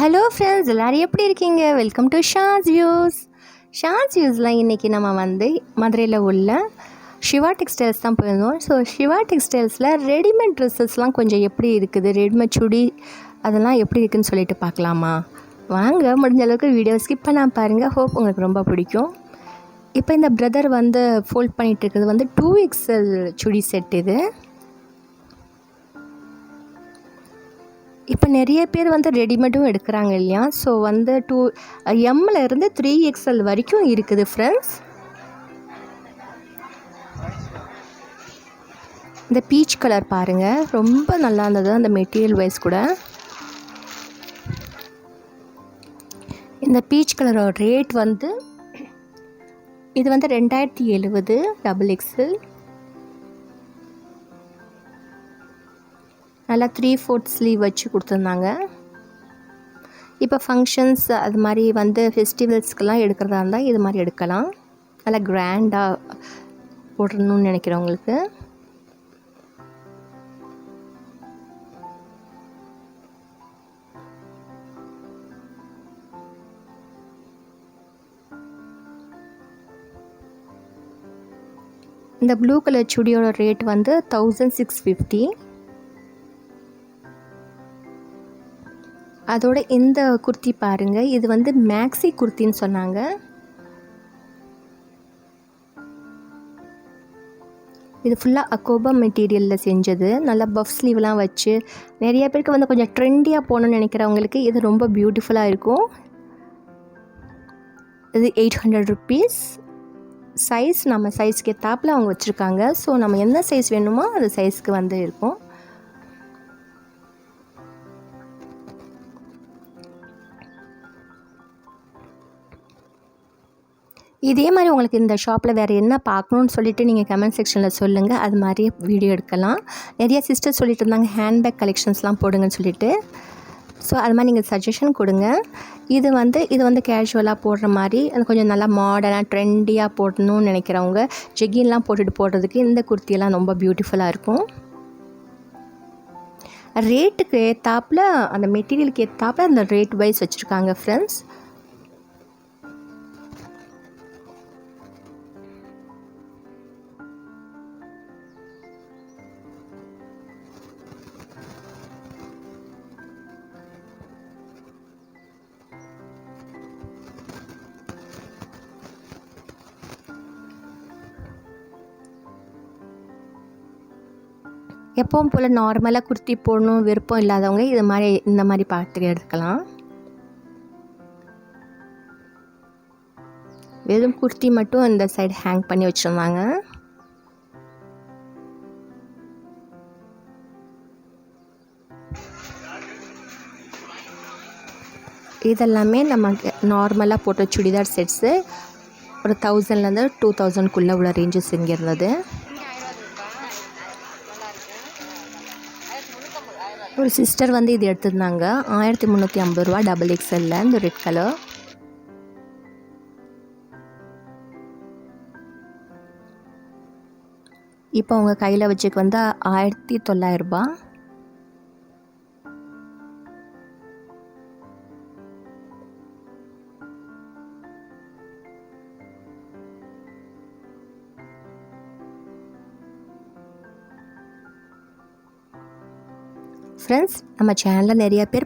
Hello friends, எல்லோரும் எப்படி இருக்கீங்க? Welcome to Shaz views. Shaz வியூஸில் இன்றைக்கி நம்ம மதுரையில் உள்ள சிவா டெக்ஸ்டைல்ஸ் தான் போயிருந்தோம். ஸோ சிவா டெக்ஸ்டைல்ஸில் ரெடிமேட் ட்ரெஸ்ஸஸ்லாம் கொஞ்சம் எப்படி இருக்குது, ரெடிமேட் சுடி அதெல்லாம் எப்படி இருக்குதுன்னு சொல்லிட்டு பார்க்கலாமா? வாங்க, முடிஞ்ச அளவுக்கு வீடியோ ஸ்கிப் பண்ணால் பாருங்கள். ஹோப் உங்களுக்கு ரொம்ப பிடிக்கும். இப்போ இந்த பிரதர் ஃபோல்ட் பண்ணிகிட்டு இருக்கிறது 2XL சுடி செட். இது இப்போ நிறைய பேர் ரெடிமேடும் எடுக்கிறாங்க இல்லையா? ஸோ 2M இருந்து 3XL வரைக்கும் இருக்குது ஃப்ரெண்ட்ஸ். இந்த பீச் கலர் பாருங்கள், ரொம்ப நல்லா இருந்தது அந்த மெட்டீரியல் வைஸ் கூட. இந்த பீச் கலரோட ரேட் இது 2070 XXL. நல்லா 3/4 ஸ்லீவ் வச்சு கொடுத்துருந்தாங்க. இப்போ ஃபங்க்ஷன்ஸ் அது மாதிரி ஃபெஸ்டிவல்ஸ்க்கெலாம் எடுக்கிறதா இருந்தால் இது மாதிரி எடுக்கலாம். நல்லா கிராண்டாக போடணும்னு நினைக்கிறவங்களுக்கு. இந்த ப்ளூ கலர் சுடியோட ரேட் 1650. அதோட இந்த குர்த்தி பாருங்கள், இது மேக்ஸி குர்த்தின்னு சொன்னாங்க. இது ஃபுல்லாக அக்கோபா மெட்டீரியலில் செஞ்சது. நல்லா பஃப் ஸ்லீவ்லாம் வச்சு நிறைய பேருக்கு கொஞ்சம் ட்ரெண்டியாக போகணுன்னு நினைக்கிறவங்களுக்கு இது ரொம்ப பியூட்டிஃபுல்லாக இருக்கும். இது 800 rupees. சைஸ் நம்ம சைஸ்க்கு ஏற்றாப்பில் அவங்க வச்சுருக்காங்க. ஸோ நம்ம என்ன சைஸ் வேணுமோ அது சைஸ்க்கு இருக்கும். இதே மாதிரி உங்களுக்கு இந்த ஷாப்பில் வேறு என்ன பார்க்கணுன்னு சொல்லிவிட்டு நீங்கள் கமெண்ட் செக்ஷனில் சொல்லுங்கள். அது மாதிரி வீடியோ எடுக்கலாம். நிறைய சிஸ்டர் சொல்லிட்டு இருந்தாங்க ஹேண்ட்பேக் கலெக்ஷன்ஸ்லாம் போடுங்கன்னு சொல்லிவிட்டு. ஸோ அது மாதிரி நீங்கள் சஜஷன் கொடுங்க. இது கேஷுவலாக போடுற மாதிரி அது கொஞ்சம் நல்லா மாடர்னாக ட்ரெண்டியாக போடணும்னு நினைக்கிறவங்க ஜெகின்லாம் போடுறதுக்கு இந்த குர்த்தியெல்லாம் ரொம்ப பியூட்டிஃபுல்லாக இருக்கும். ரேட்டுக்கு ஏற்றாப்பில் அந்த மெட்டீரியலுக்கு ஏற்றாப்பில் அந்த ரேட் வைஸ் வச்சுருக்காங்க ஃப்ரெண்ட்ஸ். எப்பவும் போல் நார்மலாக குர்த்தி போடணும் விருப்பம் இல்லாதவங்க இந்த மாதிரி பார்த்து எடுக்கலாம். வெறும் குர்த்தி மட்டும் இந்த சைடு ஹேங் பண்ணி வச்சுருந்தாங்க. இதெல்லாமே நமக்கு நார்மலாக போட்ட சுடிதார் செட்ஸு. ஒரு 1000லேருந்து 2000க்குள்ளே உள்ள ரேஞ்சஸ் இங்கே இருந்தது. ஒரு சிஸ்டர் இது எடுத்திருந்தாங்க 1350 XXL இந்த ரெட் கலர். இப்போ அவங்க கையில் வச்சுக்கு 1900. ஃப்ரெண்ட்ஸ், நம்ம சேனலில் நிறைய பேர்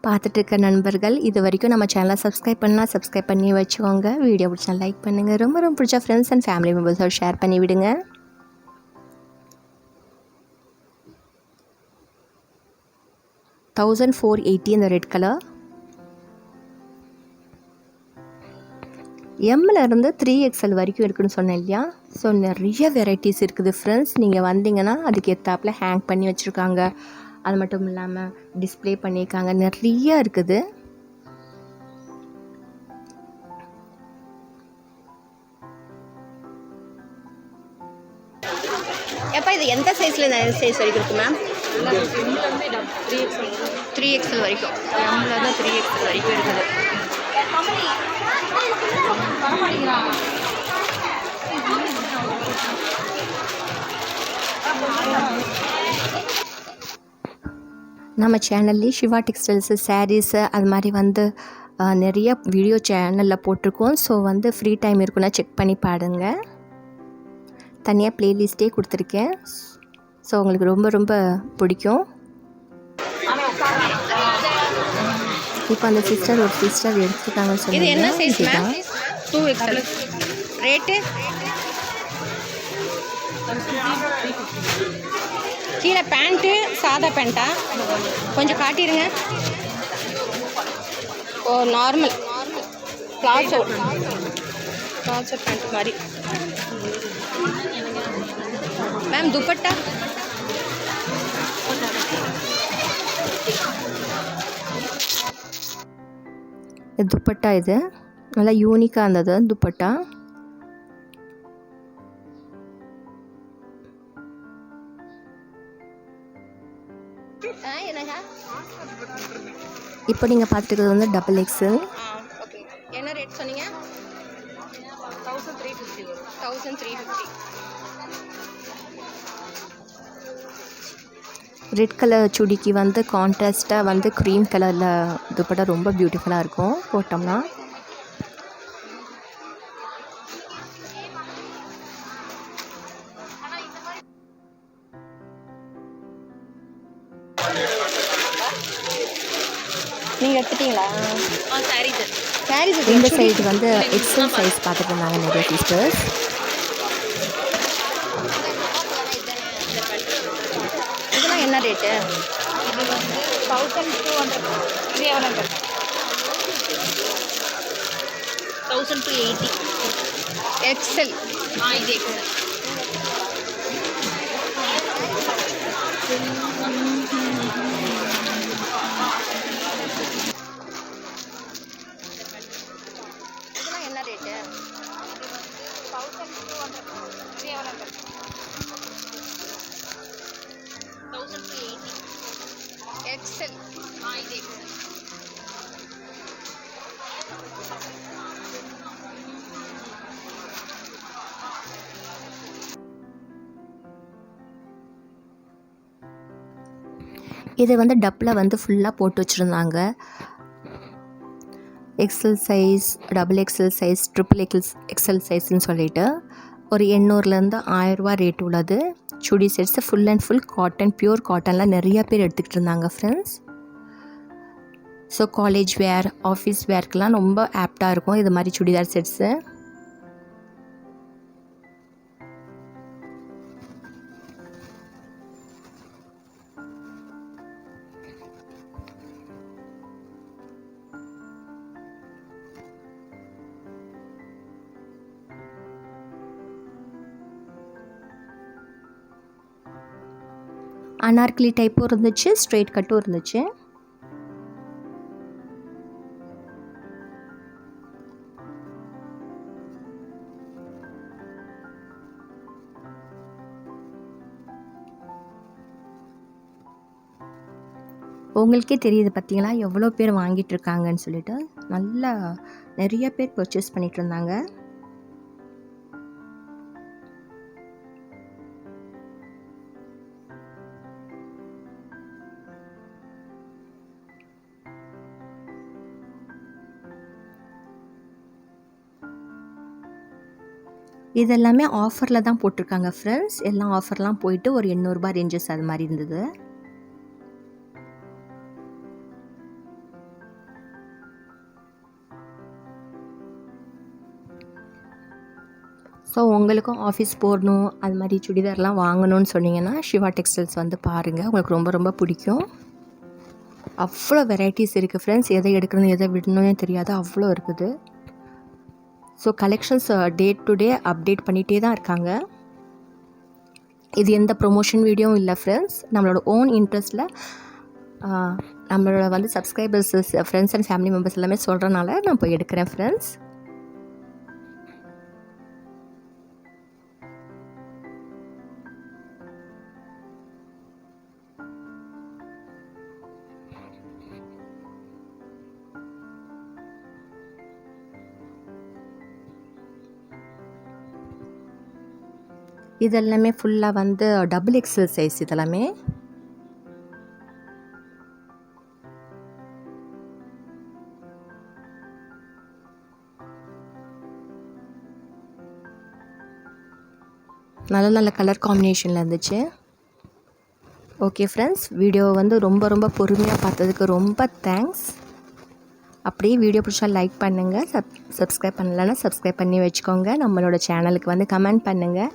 பார்த்துட்ருக்க நண்பர்கள் இது வரைக்கும் நம்ம சேனலை சப்ஸ்கிரைப் பண்ணி வச்சுக்கோங்க. வீடியோ பிடிச்சா லைக் பண்ணுங்கள். ரொம்ப பிடிச்ச ஃப்ரெண்ட்ஸ் அண்ட் ஃபேமிலி மெம்பர்ஸோட ஷேர் பண்ணி விடுங்க. $1480 இந்த ரெட் கலர். M-லேருந்து 3XL வரைக்கும் இருக்குதுன்னு சொன்னேன் இல்லையா? ஸோ நிறைய வெரைட்டிஸ் இருக்குது ஃப்ரெண்ட்ஸ். நீங்கள் வந்தீங்கன்னா அதுக்கு ஏற்றாப்பில் ஹேங் பண்ணி வச்சுருக்காங்க. அது மட்டும் இல்லாமல் டிஸ்ப்ளே பண்ணியிருக்காங்க. நிறைய இருக்குது. எப்போ இது எந்த சைஸில் சைஸ் வரைக்கும் இருக்குது மேம்? 3XL வரைக்கும். M-லேருந்து 3XL வரைக்கும் இருக்குது. நம்ம சேனல்லேயே சிவா டெக்ஸ்டைல்ஸு சாரீஸு அது மாதிரி வந்து நிறைய வீடியோ சேனலில் போட்டிருக்கோம். ஸோ வந்து ஃப்ரீ டைம் இருக்குன்னா செக் பண்ணி பாருங்க. தனியாக ப்ளேலிஸ்ட்டே கொடுத்துருக்கேன். ஸோ உங்களுக்கு ரொம்ப ரொம்ப பிடிக்கும். இப்போ அந்த சிஸ்டர் ஒரு சிஸ்டர் எடுத்துருக்காங்கன்னு இது என்ன சொன்னீங்க. Size ma'am? இதுதான் 2XL. ரேட்டு கீழே பேண்ட்டு சாதா பேண்ட்டா கொஞ்சம் காட்டிடுங்க. ஓ நார்மல் பிளாசோ பேண்ட் மாதிரி. மேம் துப்பட்டா துப்பட்டா இது நல்லா யூனிக்காக இருந்தது துப்பட்டா. இப்போ நீங்கள் பார்த்துருக்கிறது வந்து XXL. ஓகே. என்ன ரேட் சொன்னீங்க? 1350. 1350. ரெட் கலர் சுடிக்கு வந்து கான்ட்ராஸ்ட்டாக வந்து க்ரீம் கலரில் துப்பட்டா ரொம்ப பியூட்டிஃபுல்லாக இருக்கும் போட்டோம்னா. நீங்கள் எடுத்துட்டீங்களா? சாரீஸ் இந்த சைடு வந்து எக்ஸல் சைஸ் பார்த்துட்டு இருந்தாங்க நிறைய சிஸ்டர்ஸ். இதெல்லாம் என்ன ரேட்டு? இது வந்து 1200. இது எவ்வளோ? 1280. எக்ஸல். இது எக்ஸல். இதெல்லாம் என்ன ரேட்டு? இது வந்து 1200. இது எவ்வளோ? 1280. எக்ஸல். இது எக்ஸல். இது வந்து டப்பில் வந்து ஃபுல்லாக போட்டு வச்சுருந்தாங்க. XL size, XXL size, XXL சைஸ்ன்னு சொல்லிட்டு ஒரு 800லேருந்து 1000 ரூபா ரேட் உள்ளது. Chudi sets full and full cotton, pure காட்டனில் நிறைய பேர் எடுத்துக்கிட்டு இருந்தாங்க friends. So college wear, office வேர்க்கெலாம் ரொம்ப ஆப்டாக இருக்கும் இது மாதிரி சுடிதார் செட்ஸு. அனார்கலி டைப்பும் இருந்துச்சு, ஸ்ட்ரெயிட் கட்டும் இருந்துச்சு. உங்களுக்கே தெரியுது பார்த்தீங்களா எவ்வளோ பேர் வாங்கிட்டு இருக்காங்கன்னு சொல்லிட்டு. நல்லா நிறைய பேர் பர்ச்சேஸ் பண்ணிட்டு இருந்தாங்க. இதெல்லாமே ஆஃபரில் தான் போட்டிருக்காங்க ஃப்ரெண்ட்ஸ். எல்லாம் ஆஃபர்லாம் போயிட்டு ஒரு 800 ரூபாய் ரேஞ்சஸ் அது மாதிரி இருந்தது. ஸோ உங்களுக்கும் ஆஃபீஸ் போடணும் அது மாதிரி சுடிதார்லாம் வாங்கணும்னு சொன்னீங்கன்னா சிவா டெக்ஸ்டைல்ஸ் வந்து பாருங்கள், உங்களுக்கு ரொம்ப ரொம்ப பிடிக்கும். அவ்வளோ வெரைட்டிஸ் இருக்குது ஃப்ரெண்ட்ஸ். எதை எடுக்கணும் எதை விடணும்னே தெரியாது, அவ்வளோ இருக்குது. So collections day to day update பண்ணிகிட்டே தான் இருக்காங்க. இது எந்த ப்ரொமோஷன் வீடியோவும் இல்லை ஃப்ரெண்ட்ஸ். நம்மளோட ஓன் இன்ட்ரெஸ்ட்டில் நம்மளோட வந்து subscribers, friends and family members எல்லாமே சொல்கிறனால நான் போய் எடுக்கிறேன் ஃப்ரெண்ட்ஸ். இதெல்லாமே ஃபுல்லாக வந்து XXL சைஸ் இதெல்லாமே. நல்ல நல்ல கலர் காம்பினேஷனில் இருந்துச்சு. ஓகே ஃப்ரெண்ட்ஸ், வீடியோவை வந்து ரொம்ப பொறுமையாக பார்த்ததுக்கு ரொம்ப தேங்க்ஸ். அப்படியே வீடியோ பிடிச்சா லைக் பண்ணுங்கள், சப்ஸ்கிரைப் பண்ணலைன்னா சப்ஸ்கிரைப் பண்ணி வச்சுக்கோங்க. நம்மளோட சேனலுக்கு வந்து கமெண்ட் பண்ணுங்கள்.